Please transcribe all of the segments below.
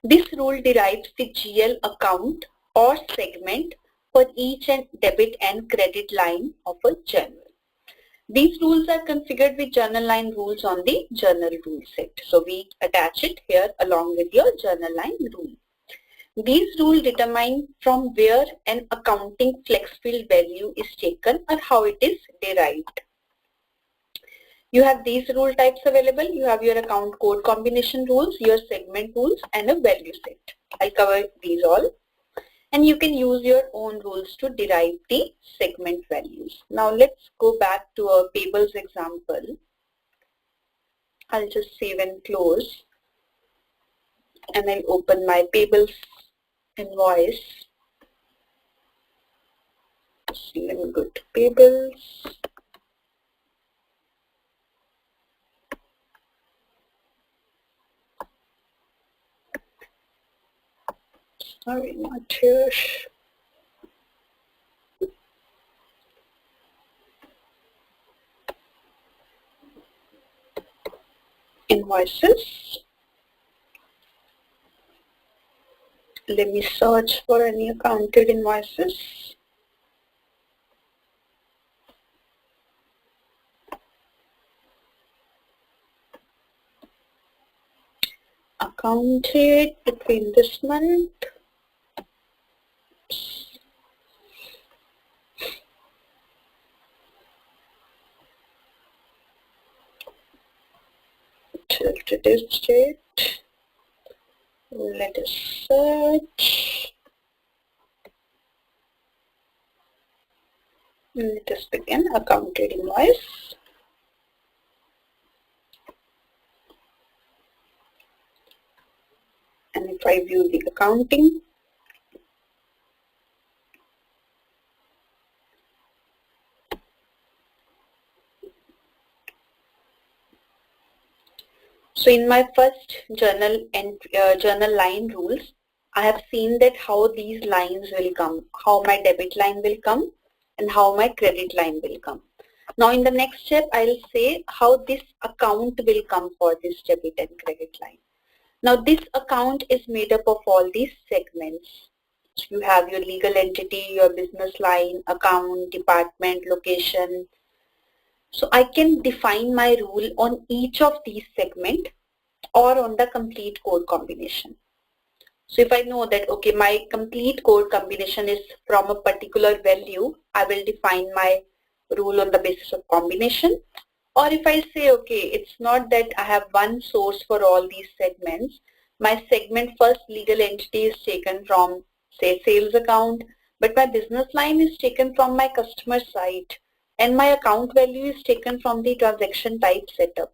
This rule derives the GL account or segment for each and debit and credit line of a journal. These rules are configured with journal line rules on the journal rule set. So we attach it here along with your journal line rule. These rules determine from where an accounting flex field value is taken or how it is derived. You have these rule types available. You have your account code combination rules, your segment rules, and a value set. I'll cover these all. And you can use your own rules to derive the segment values. Now let's go back to our payables example. I'll just save and close. And I'll open my payables invoice. Let me go to payables. Sorry, not here. Invoices. Let me search for any accounted invoices. Accounted between this month. Till today's date. Let us search. Let us begin accounted invoice. And if I view the accounting, so in my first journal and journal line rules, I have seen that how these lines will come, how my debit line will come and how my credit line will come. Now in the next step, I'll say how this account will come for this debit and credit line. Now this account is made up of all these segments. So you have your legal entity, your business line, account, department, location. So I can define my rule on each of these segments or on the complete code combination. So if I know that, okay, my complete code combination is from a particular value, I will define my rule on the basis of combination. Or if I say, okay, it's not that I have one source for all these segments. My segment first legal entity is taken from, say, sales account, but my business line is taken from my customer site, and my account value is taken from the transaction type setup.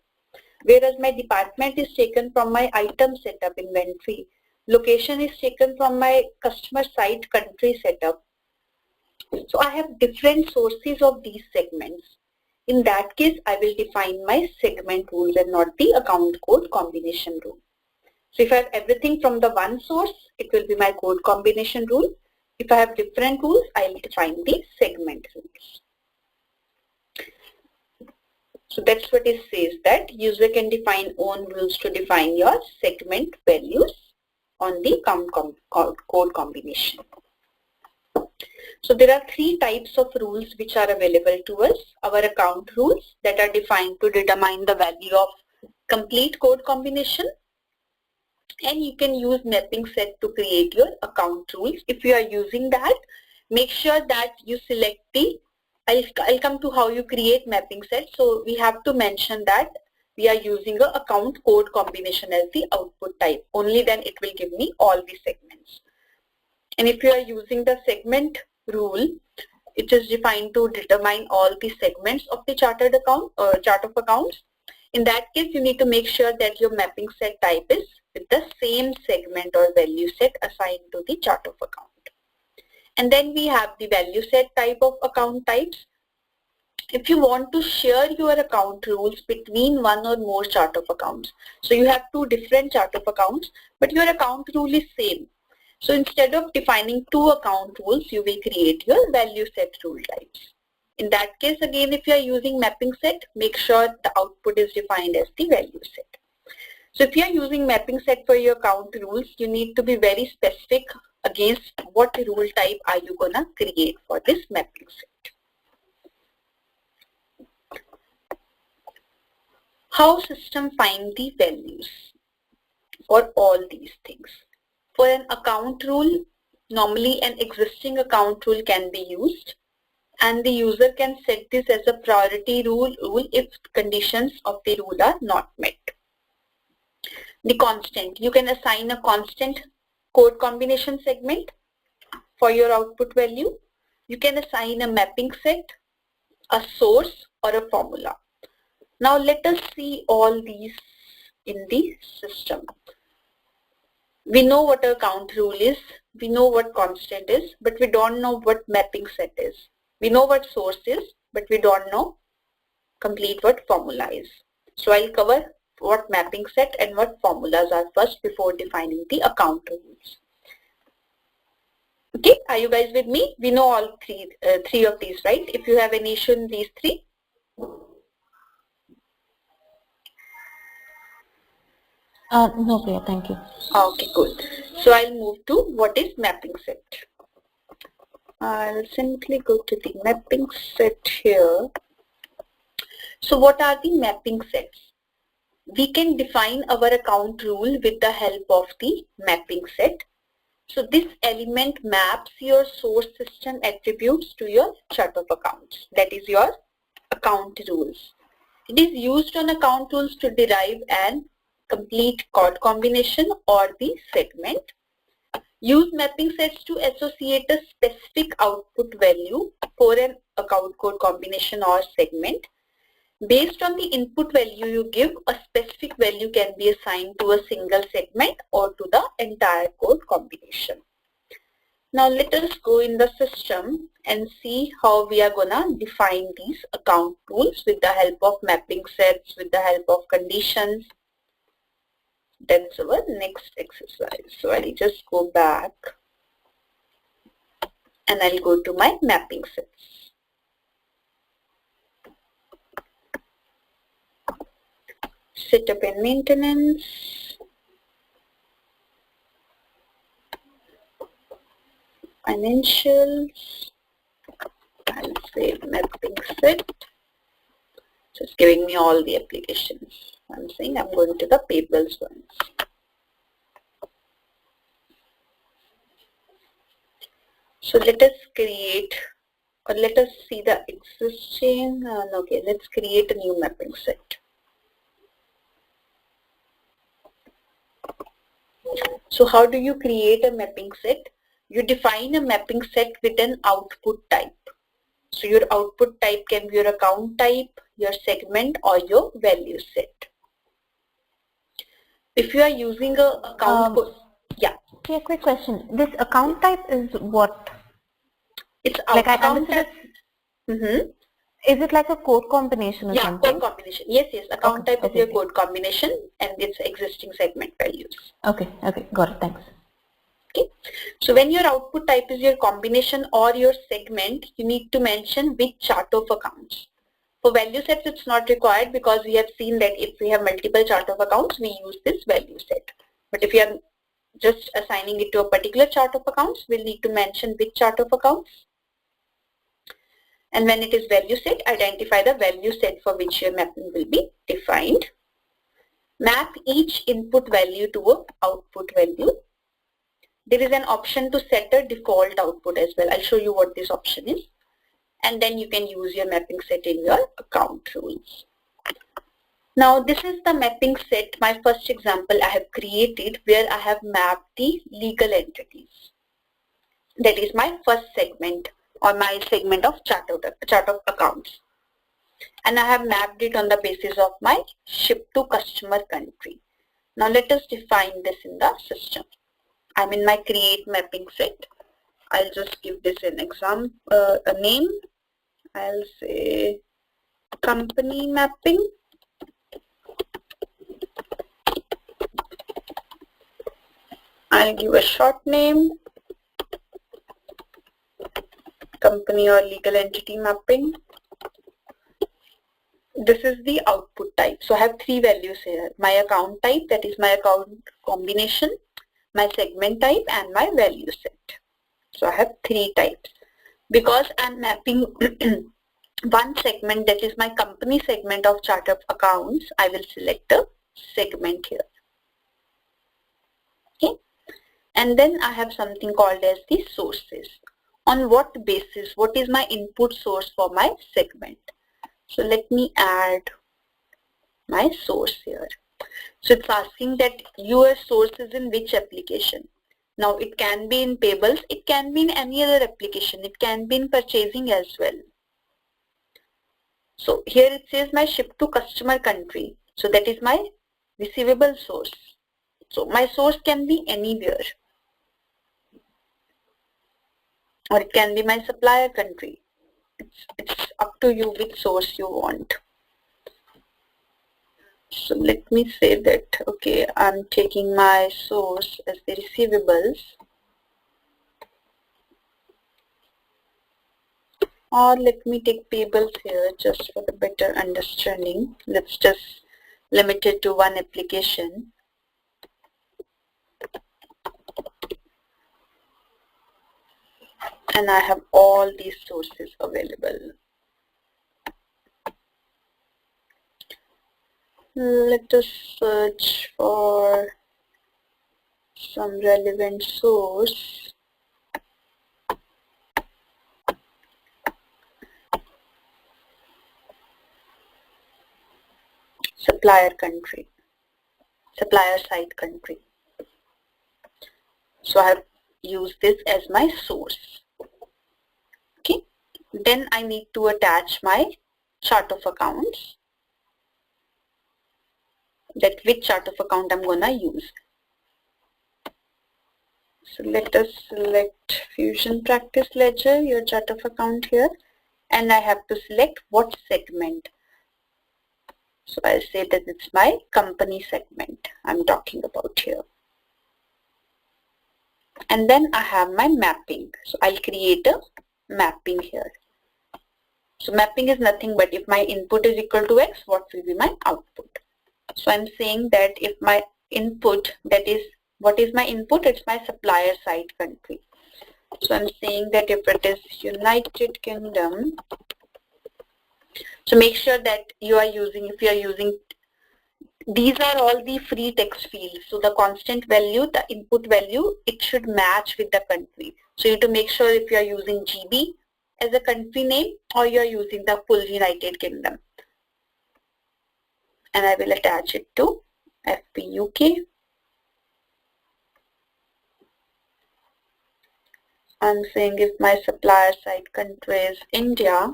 Whereas my department is taken from my item setup inventory. Location is taken from my customer site country setup. So I have different sources of these segments. In that case, I will define my segment rules and not the account code combination rule. So if I have everything from the one source, it will be my code combination rule. If I have different rules, I will define the segment rules. So that's what it says, that user can define own rules to define your segment values on the code combination. So there are three types of rules which are available to us. Our account rules that are defined to determine the value of complete code combination. And you can use mapping set to create your account rules. If you are using that, make sure that you select the, I'll come to how you create mapping set. So we have to mention that we are using a account code combination as the output type. Only then it will give me all the segments. And if you are using the segment rule, it is defined to determine all the segments of the chartered account or chart of accounts. In that case, you need to make sure that your mapping set type is with the same segment or value set assigned to the chart of account. And then we have the value set type of account types. If you want to share your account rules between one or more chart of accounts, so you have two different chart of accounts, but your account rule is same. So instead of defining two account rules, you will create your value set rule types. In that case, again, if you are using mapping set, make sure the output is defined as the value set. So if you are using mapping set for your account rules, you need to be very specific against what rule type are you gonna create for this mapping set. How system find the values for all these things? For an account rule, normally an existing account rule can be used, and the user can set this as a priority rule if conditions of the rule are not met. The constant, you can assign a constant code combination segment for your output value. You can assign a mapping set, a source, or a formula. Now let us see all these in the system. We know what a count rule is, we know what constant is, but we don't know what mapping set is. We know what source is, but we don't know complete what formula is. So I'll cover what mapping set and what formulas are first before defining the account rules. Okay, are you guys with me? We know all three of these, right? If you have any issue in these three. No, Priya, thank you. Okay, good. So I'll move to what is mapping set. I'll simply go to the mapping set here. So what are the mapping sets? We can define our account rule with the help of the mapping set. So this element maps your source system attributes to your chart of accounts. That is your account rules. It is used on account rules to derive an complete chord combination or the segment. Use mapping sets to associate a specific output value for an account code combination or segment. Based on the input value you give, a specific value can be assigned to a single segment or to the entire code combination. Now let us go in the system and see how we are gonna define these account rules with the help of mapping sets, with the help of conditions. That's our next exercise. So I'll just go back and I'll go to my mapping sets. Setup and maintenance. Financials. I'll say mapping set. Just giving me all the applications. I'm saying I'm going to the payables ones. So let us create, or let us see the existing, okay, let's create a new mapping set. So how do you create a mapping set? You define a mapping set with an output type. So your output type can be your account type, your segment, or your value set. If you are using a account code, yeah. Okay, quick question. This account type is what? It's like account type. Is it like a code combination or something? Yeah, code combination. Yes, yes. Account type is your code combination and its existing segment values. Okay, got it. Thanks. Okay. So when your output type is your combination or your segment, you need to mention which chart of accounts. For value sets, it's not required because we have seen that if we have multiple chart of accounts, we use this value set. But if you are just assigning it to a particular chart of accounts, we'll need to mention which chart of accounts. And when it is value set, identify the value set for which your mapping will be defined. Map each input value to an output value. There is an option to set a default output as well. I'll show you what this option is. And then you can use your mapping set in your account rules. Now this is the mapping set, my first example I have created where I have mapped the legal entities. That is my first segment or my segment of chart of accounts. And I have mapped it on the basis of my ship to customer country. Now let us define this in the system. I'm in my create mapping set. I'll just give this an example, a name. I'll say company mapping. I'll give a short name, company or legal entity mapping. this is the output type. So I have three values here. My account type, that is my account combination, my segment type, and my value set. So I have three types. Because I'm mapping one segment, that is my company segment of chart of accounts, I will select a segment here. Okay. And then I have something called as the sources. On what basis, what is my input source for my segment? So let me add my source here. So it's asking that your source is in which application. Now it can be in payables, it can be in any other application, it can be in purchasing as well. So here it says my ship to customer country. So that is my receivable source. So my source can be anywhere. Or it can be my supplier country. It's up to you which source you want. So let me say that, okay, I'm taking my source as the receivables. Or let me take payables here just for the better understanding. Let's just limit it to one application. And I have all these sources available. Let us search for some relevant source. Supplier country, supplier side country. So I have used this as my source. Okay. Then I need to attach my chart of accounts. That which chart of account I'm gonna use. So let us select Fusion Practice Ledger, your chart of account here, and I have to select what segment. So I'll say that it's my company segment I'm talking about here. And then I have my mapping. So I'll create a mapping here. So mapping is nothing but if my input is equal to X, what will be my output? So I'm saying that if my input, that is, what is my input? It's my supplier side country. So I'm saying that if it is United Kingdom, so make sure that you are using, if you are using, these are all the free text fields. So the constant value, the input value, it should match with the country. So you have to make sure if you are using GB as a country name or you are using the full United Kingdom. And I will attach it to FPUK. I'm saying if my supplier side country is India,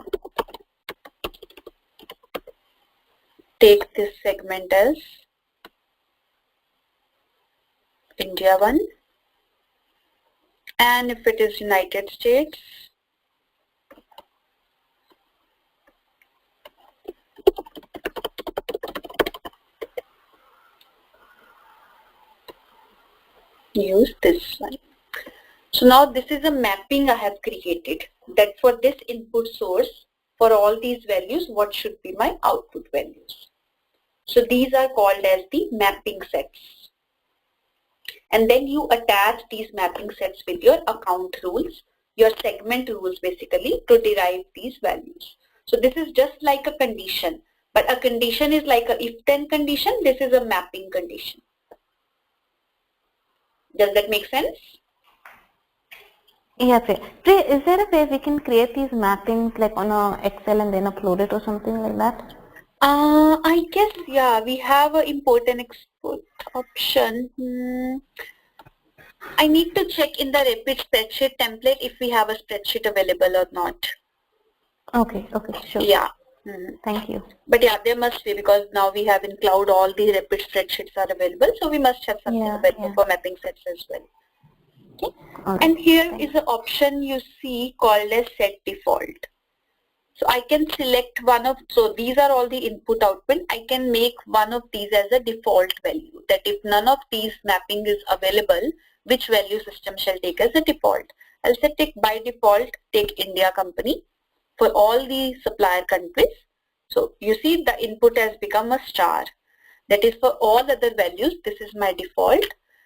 take this segment as India 1. And if it is United States, use this one. So now this is a mapping I have created, that for this input source, for all these values, what should be my output values. So these are called as the mapping sets. And then you attach these mapping sets with your account rules, your segment rules basically, to derive these values. So this is just like a condition, but a condition is like a if-then condition. This is a mapping condition. Does that make sense? Yeah, Priya, is there a way we can create these mappings like on a Excel and then upload it or something like that? I guess, yeah, we have an import and export option. I need to check in the Rapid spreadsheet template if we have a spreadsheet available or not. Okay, sure. Yeah. Thank you. But yeah, there must be, because now we have in cloud all the Rapid spreadsheets are available, so we must have something available for mapping sets as well. Okay. Right. And here is an option you see called as set default. So I can select one of, so these are all the input output. I can make one of these as a default value, that if none of these mapping is available, which value system shall take as a default. I'll say take by default, take India company for all the supplier countries. So you see the input has become a star. That is for all other values, this is my default,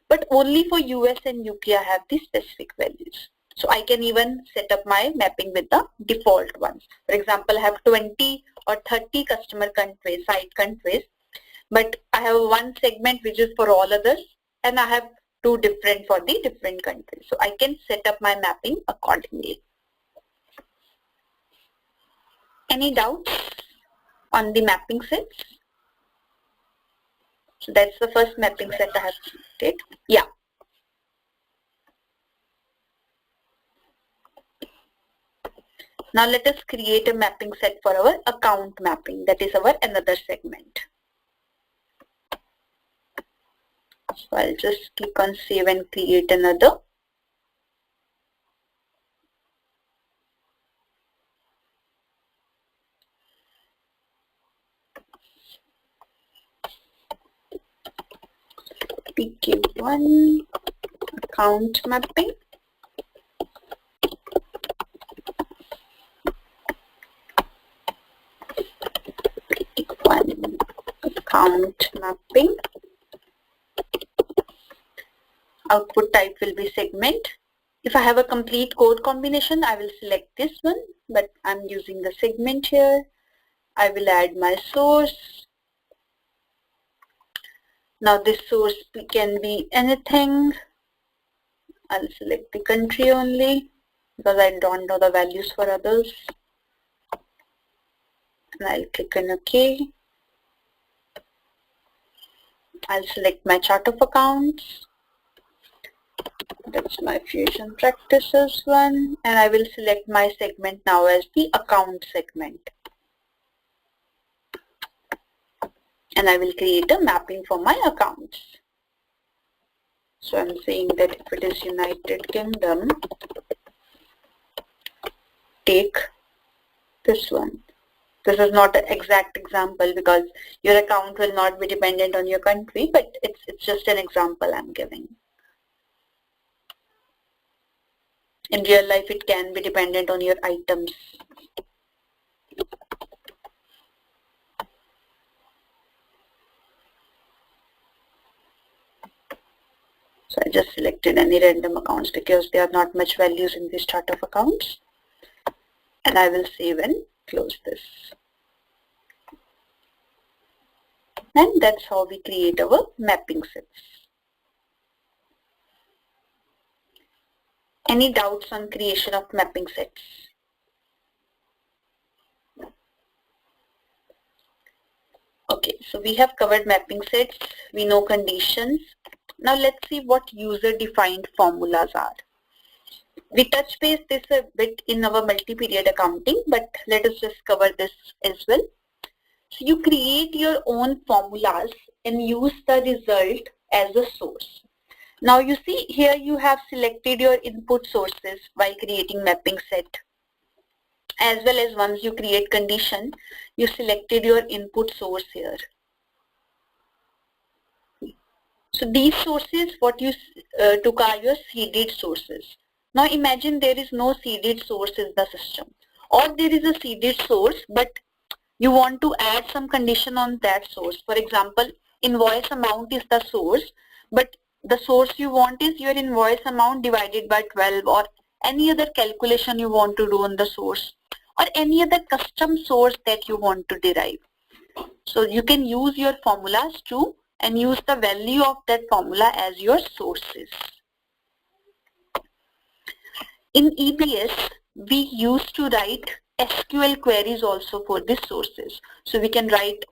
but only for US and UK I have the specific values. So I can even set up my mapping with the default ones. For example, I have 20 or 30 customer countries, site countries, but I have one segment which is for all others, and I have two different for the different countries. So I can set up my mapping accordingly. Any doubts on the mapping sets? So that's the first mapping set I have created. Yeah. Now let us create a mapping set for our account mapping. That is our another segment. So I'll just click on save and create another. PK1 account mapping. PK1 account mapping. Output type will be segment. If I have a complete code combination, I will select this one, but I'm using the segment here. I will add my source. Now this source can be anything. I'll select the country only because I don't know the values for others. And I'll click on OK. I'll select my chart of accounts. That's my Fusion Practices one. And I will select my segment now as the account segment. And I will create a mapping for my accounts. So I'm saying that if it is United Kingdom, take this one. This is not an exact example because your account will not be dependent on your country, but it's just an example I'm giving. In real life, it can be dependent on your items. So I just selected any random accounts because there are not much values in this chart of accounts. And I will save and close this. And that's how we create our mapping sets. Any doubts on creation of mapping sets? Okay, so we have covered mapping sets. We know conditions. Now let's see what user-defined formulas are. We touch base this a bit in our multi-period accounting, but let us just cover this as well. So you create your own formulas and use the result as a source. Now you see here you have selected your input sources while creating mapping set. As well as once you create condition, you selected your input source here. So these sources, what you took are your seeded sources. Now imagine there is no seeded source in the system, or there is a seeded source, but you want to add some condition on that source. For example, invoice amount is the source, but the source you want is your invoice amount divided by 12, or any other calculation you want to do on the source, or any other custom source that you want to derive. So you can use your formulas too and use the value of that formula as your sources. In EBS, we used to write SQL queries also for these sources. So we can write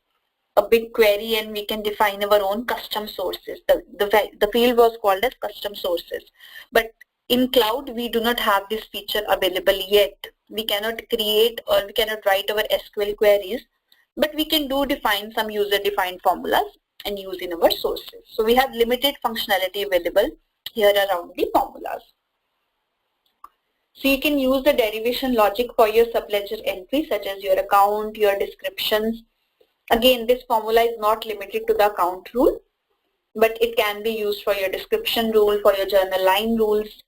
a big query and we can define our own custom sources. The field was called as custom sources. But in cloud, we do not have this feature available yet. We cannot create or we cannot write our SQL queries, but we can define some user-defined formulas and use in our sources. So we have limited functionality available here around the formulas. So you can use the derivation logic for your subledger entry, such as your account, your descriptions. Again, this formula is not limited to the account rule, but it can be used for your description rule, for your journal line rules,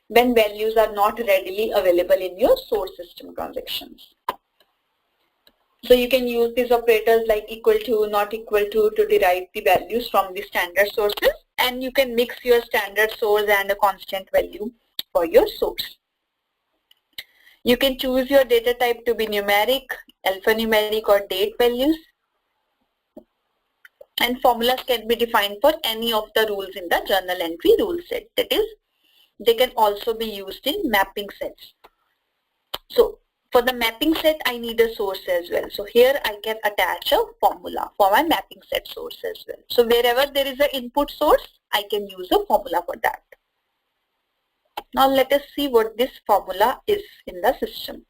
when values are not readily available in your source system transactions. So you can use these operators like equal to, not equal to derive the values from the standard sources, and you can mix your standard source and a constant value for your source. You can choose your data type to be numeric, alphanumeric or date values, and formulas can be defined for any of the rules in the journal entry rule set. That is, they can also be used in mapping sets. So for the mapping set, I need a source as well. So here I can attach a formula for my mapping set source as well. So wherever there is an input source, I can use a formula for that. Now let us see what this formula is in the system.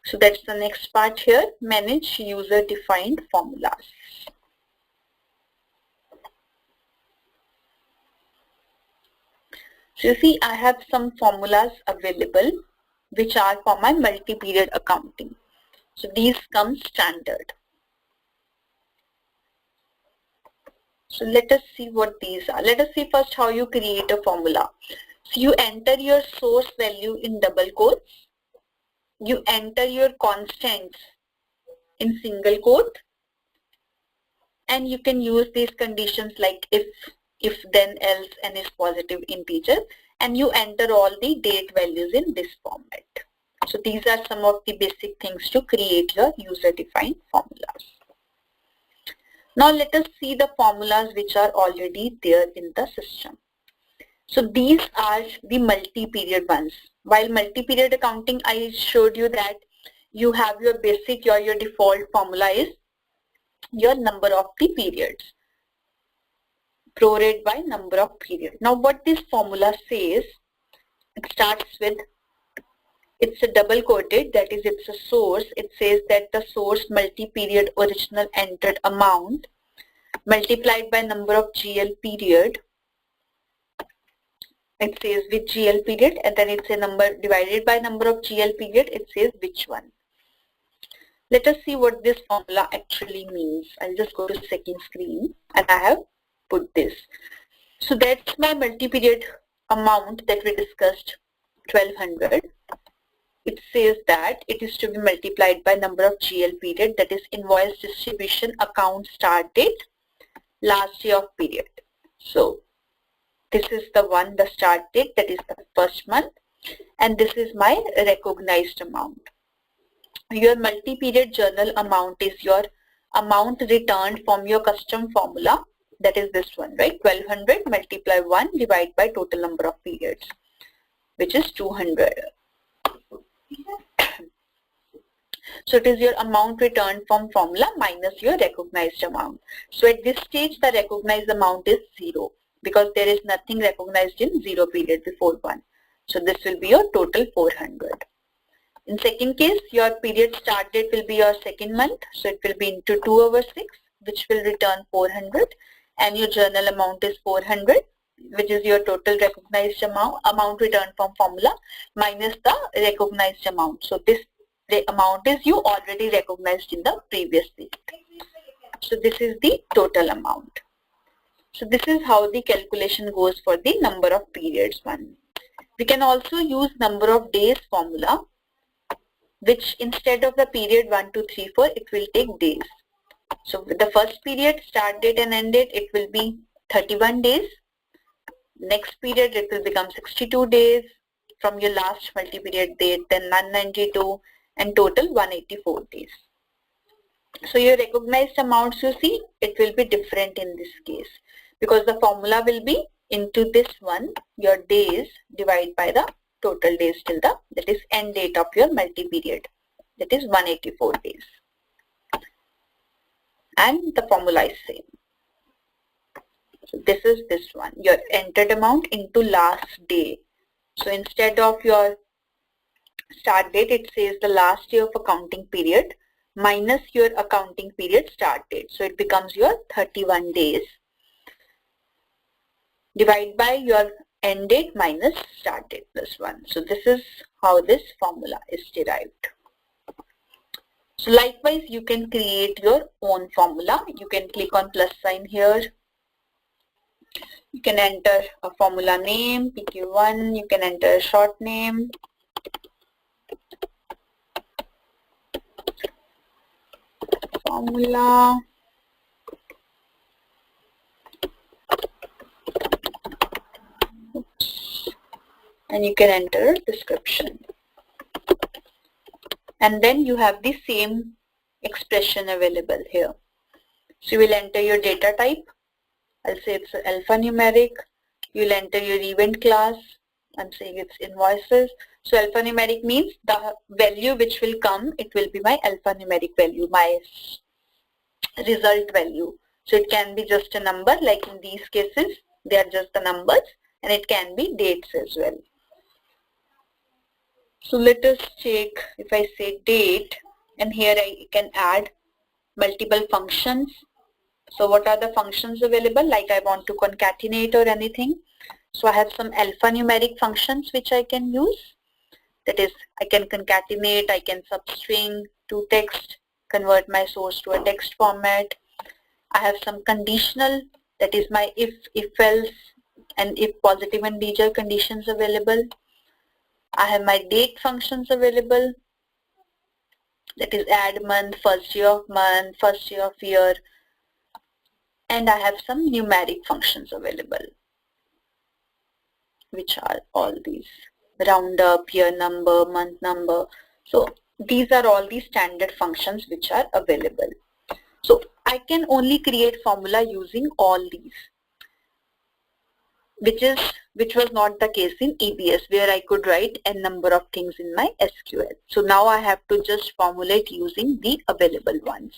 So that's the next part here, manage user-defined formulas. So you see, I have some formulas available which are for my multi-period accounting. So these come standard. So let us see what these are. Let us see first how you create a formula. So you enter your source value in double quotes. You enter your constants in single quote. And you can use these conditions like if then else and is positive integer, and you enter all the date values in this format. So these are some of the basic things to create your user-defined formulas. Now let us see the formulas which are already there in the system. So these are the multi-period ones. While multi-period accounting, I showed you that you have your basic, your default formula is your number of the periods, prorate by number of periods. Now what this formula says, it starts with, it's a double quoted, that is it's a source. It says that the source multi-period original entered amount multiplied by number of GL period. It says which GL period, and then it's a number divided by number of GL period. It says which one. Let us see what this formula actually means. I'll just go to second screen and I have put this. So that's my multi-period amount that we discussed, 1200. It says that it is to be multiplied by number of GL period, that is invoice distribution account start date, last day of period. So this is the one, the start date, that is the first month, and this is my recognized amount. Your multi-period journal amount is your amount returned from your custom formula, that is this one, right? 1200 multiply 1 divide by total number of periods, which is 200. So it is your amount returned from formula minus your recognized amount. So at this stage the recognized amount is 0 because there is nothing recognized in 0 period before 1. So this will be your total 400. In second case, your period start date will be your second month. So it will be into 2 over 6, which will return 400, and your journal amount is 400, which is your total recognized amount returned from formula minus the recognized amount. So this amount is you already recognized in the previous period. So this is the total amount. So this is how the calculation goes for the number of periods one. We can also use number of days formula, which instead of the period 1, 2, 3, 4, it will take days. So with the first period, start date and end date, it will be 31 days. Next period, it will become 62 days from your last multi-period date, then 192, and total 184 days. So your recognized amounts, you see, it will be different in this case because the formula will be into this one, your days divided by the total days till the, that is end date of your multi-period, that is 184 days. And the formula is same. So this is this one, your entered amount into last day. So instead of your start date, it says the last day of accounting period minus your accounting period start date. So it becomes your 31 days divided by your end date minus start date plus 1. So this is how this formula is derived. So likewise, you can create your own formula. You can click on plus sign here. You can enter a formula name, PQ1. You can enter a short name. formula, and you can enter description. And then you have the same expression available here. So you will enter your data type. I'll say it's alphanumeric. You'll enter your event class. I'm saying it's invoices. So alphanumeric means the value which will come, it will be my alphanumeric value, my result value. So it can be just a number, like in these cases, they are just the numbers, and it can be dates as well. So let us check. If I say date, and here I can add multiple functions. So what are the functions available? Like I want to concatenate or anything. So I have some alphanumeric functions which I can use. That is, I can concatenate, I can substring to text, convert my source to a text format. I have some conditional, that is my if else, and if positive integer conditions available. I have my date functions available. That is add month, first year of month, first year of year. And I have some numeric functions available, which are all these round up, year number, month number. So these are all the standard functions which are available. So I can only create formula using all these, which was not the case in EBS, where I could write a number of things in my SQL. So now I have to just formulate using the available ones.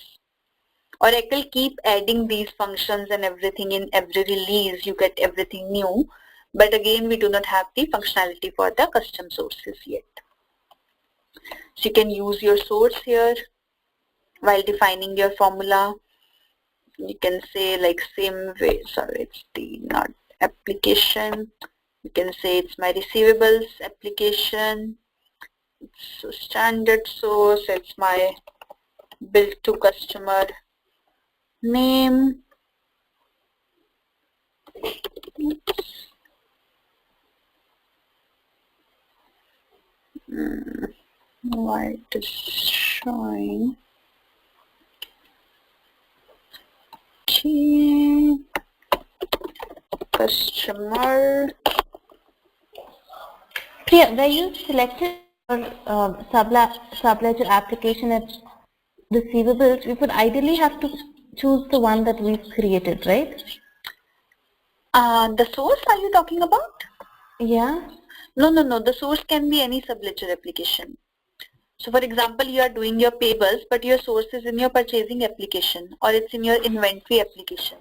Oracle keep adding these functions and everything in every release. You get everything new, but again we do not have the functionality for the custom sources yet. So you can use your source here while defining your formula. You can say like same way, sorry, it's the not application. You can say it's my receivables application. So standard source, it's my bill to customer name. Why it is showing? Okay. Customer. Priya, where you selected subledger application at receivables, we would ideally have to choose the one that we've created, right? The source are you talking about? Yeah. No. The source can be any subledger application. So for example, you are doing your payables, but your source is in your purchasing application or it's in your inventory application.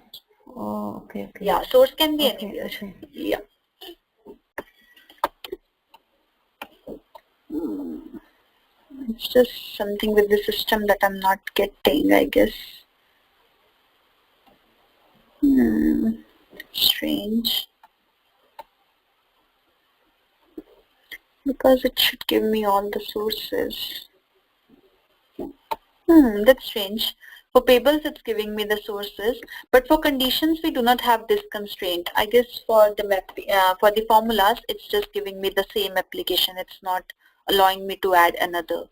Oh, okay. Yeah, source can be anywhere. Okay. Yeah. It's just something with the system that I'm not getting, I guess. Strange. Because it should give me all the sources. That's strange. For payables, it's giving me the sources, but for conditions, we do not have this constraint. I guess for the formulas, it's just giving me the same application. It's not allowing me to add another.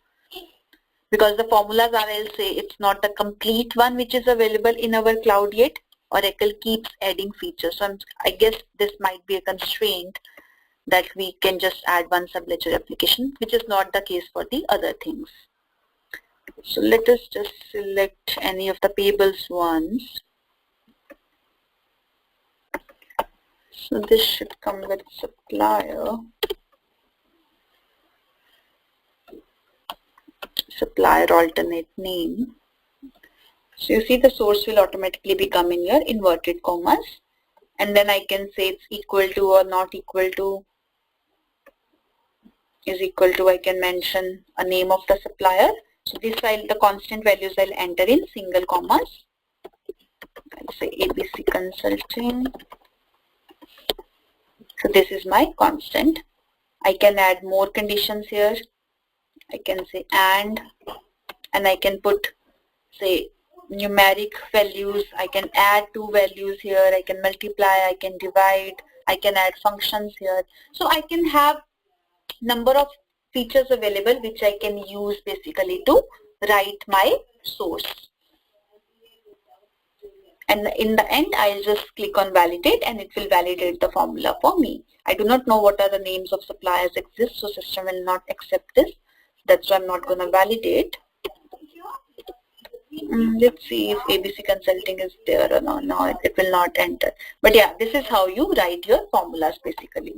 Because the formulas are, I'll say, it's not a complete one which is available in our cloud yet. Oracle keeps adding features. So I guess this might be a constraint that we can just add one subledger application, which is not the case for the other things. So let us just select any of the payables ones. So this should come with supplier. Supplier alternate name. So you see the source will automatically become in your inverted commas, and then I can say it's equal to or not equal to. Is equal to, I can mention a name of the supplier. So this file, the constant values I'll enter in single commas. I'll say ABC Consulting. So this is my constant. I can add more conditions here. I can say and I can put, say, numeric values. I can add two values here. I can multiply, I can divide, I can add functions here. So I can have number of features available which I can use basically to write my source. And in the end, I'll just click on validate and it will validate the formula for me. I do not know what are the names of suppliers exist, so system will not accept this. That's why I'm not going to validate. Let's see if ABC Consulting is there or no. No, it will not enter. But yeah, this is how you write your formulas basically.